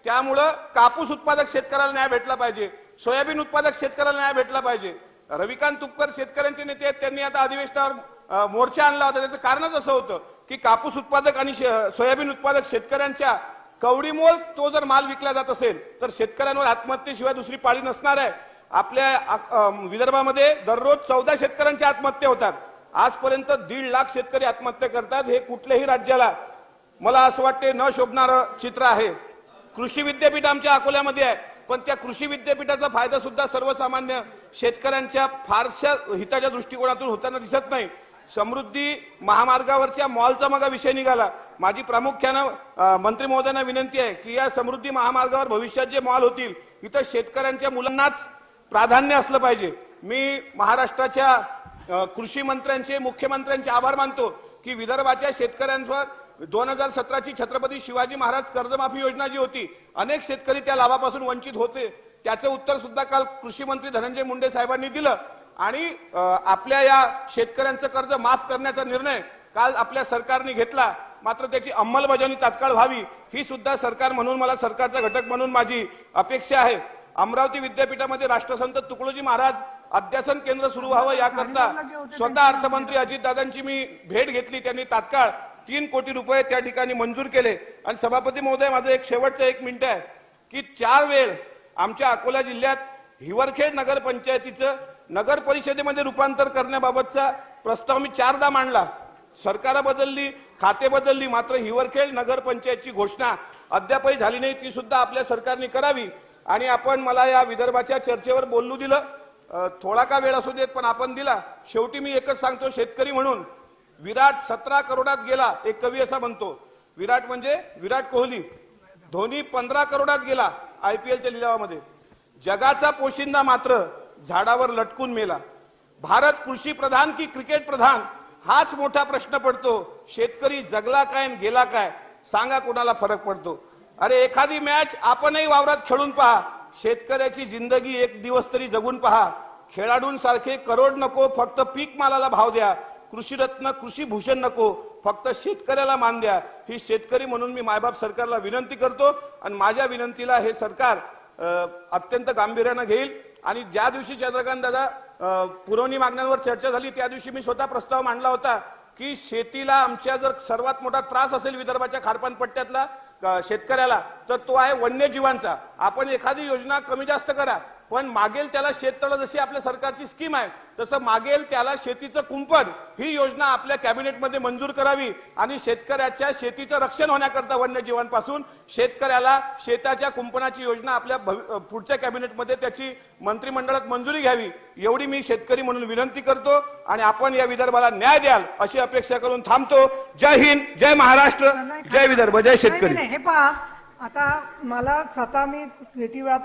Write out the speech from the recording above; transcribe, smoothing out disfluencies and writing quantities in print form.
त्यामुळं कापूस उत्पादक शेतकऱ्याला न्याय भेटला पाहिजे, सोयाबीन उत्पादक शेतकऱ्याला न्याय भेटला पाहिजे। रविकांत तुपकर शेतकऱ्यांचे नेते आहेत, त्यांनी आता अधिवेशनावर मोर्चा आणला होता। त्याचं कारणच असं होतं की कापूस उत्पादक आणि सोयाबीन उत्पादक शेतकऱ्यांच्या कवडीमोल तो जर माल विकला जात असेल तर शेतकऱ्यांवर आत्महत्येशिवाय दुसरी पाळी नसणार आहे। आपल्या विदर्भामध्ये दररोज 14 शेतकऱ्यांच्या आत्महत्या होतात। आजपर्यंत 1.5 लाख शेतकरी आत्महत्या करतात। हे कुठल्याही राज्याला मला असं वाटते न शोभणारं चित्र आहे। कृषी विद्यापीठ आमच्या अकोल्यामध्ये आहे, पण त्या कृषी विद्यापीठाचा फायदा सुद्धा सर्वसामान्य शेतकऱ्यांच्या फारशा हिताच्या दृष्टिकोनातून होताना दिसत नाही। समृद्धी महामार्गावरच्या मॉलचा मग विषय निघाला। माझी प्रामुख्यानं मंत्री महोदयांना विनंती आहे की या समृद्धी महामार्गावर भविष्यात जे मॉल होतील इथं शेतकऱ्यांच्या मुलांनाच प्राधान्य असलं पाहिजे। मी महाराष्ट्राच्या कृषी मंत्र्यांचे मुख्यमंत्र्यांचे आभार मानतो की विदर्भाच्या शेतकऱ्यांवर 2017ची छत्रपती शिवाजी महाराज कर्जमाफी योजना जी होती, अनेक शेतकरी त्या लाभापासून वंचित होते। त्याचं उत्तर सुद्धा काल कृषी मंत्री धनंजय मुंडे साहेबांनी दिलं आणि आपल्या या शेतकऱ्यांचं कर्ज माफ करण्याचा निर्णय काल आपल्या सरकारने घेतला। मात्र त्याची अंमलबजावणी तात्काळ व्हावी ही सुद्धा सरकार म्हणून मला सरकारचा घटक म्हणून माझी अपेक्षा आहे। अमरावती विद्यापीठामध्ये राष्ट्रसंत तुकडोजी महाराज अध्यासन केंद्र सुरू व्हावं याकरता स्वतः अर्थमंत्री अजितदादांची मी भेट घेतली। त्यांनी तात्काळ 3 कोटी रुपये त्या ठिकाणी मंजूर केले। आणि सभापती महोदय, माझं एक शेवटचं 1 मिनिट आहे की 4 वेळ आमच्या अकोला जिल्ह्यात हिवरखेड नगर पंचायतीचं नगर परिषदेमध्ये रूपांतर करण्याबाबतचा प्रस्ताव मी 4दा मांडला। सरकार बदलली, खाते बदलली, मात्र हिवरखेड नगर पंचायतची घोषणा अद्यापही झाली नाही। ती सुद्धा आपल्या सरकारने करावी। आणि आपण मला या विदर्भाच्या चर्चेवर बोलू दिलं, थोडा का वेळ असू देत पण आपण दिला। शेवटी मी एकच सांगतो, शेतकरी म्हणून विराट 17 करोडात गेला, एक कवी असा म्हणतो। विराट म्हणजे विराट कोहली, धोनी 15 करोडात गेला IPLच्या लिलावामध्ये। जगाचा पोशिंदा मात्र झाडावर लटकून मेला। भारत कृषी प्रधान की क्रिकेट प्रधान हाच मोठा प्रश्न पडतो। शेतकरी जगला काय आणि गेला काय सांगा, कोणाला फरक पडतो? अरे एखादी मॅच आपणही वावरात खेळून पहा, शेतकऱ्याची जिंदगी एक दिवस तरी जगून पहा। खेळाडूंसारखे करोड नको, फक्त पीक मालाला भाव द्या। कृषी रत्न कृषी भूषण नको, फक्त शेतकऱ्याला मान द्या। ही शेतकरी म्हणून मी मायबाप सरकारला विनंती करतो आणि माझ्या विनंतीला हे सरकार अत्यंत गांभीर्यानं घेईल। आणि ज्या दिवशी चंद्रकांत दादा पुरवणी मागण्यांवर चर्चा झाली त्या दिवशी मी स्वतः प्रस्ताव मांडला होता की शेतीला आमच्या जर सर्वात मोठा त्रास असेल विदर्भाच्या खारपान पट्ट्यातला शेतकऱ्याला तर तो आहे वन्यजीवांचा। आपण एखादी योजना कमी जास्त करा, पण मागेल त्याला शेततळं जशी आपल्या सरकारची स्कीम आहे तसं मागेल त्याला शेतीचं कुंपण ही योजना आपल्या कॅबिनेटमध्ये मंजूर करावी। आणि शेतकऱ्याच्या शेतीचं रक्षण होण्याकरता वन्यजीवांपासून शेतकऱ्याला शेताच्या कुंपणाची योजना आपल्या पुढच्या कॅबिनेटमध्ये त्याची मंत्रिमंडळात मंजुरी घ्यावी, एवढी मी शेतकरी म्हणून विनंती करतो। आणि आपण या विदर्भाला न्याय द्याल अशी अपेक्षा करून थांबतो। जय हिंद, जय महाराष्ट्र, जय विदर्भ, जय शेतकरी। हे पहा, आता मला स्वतः मी किती वेळा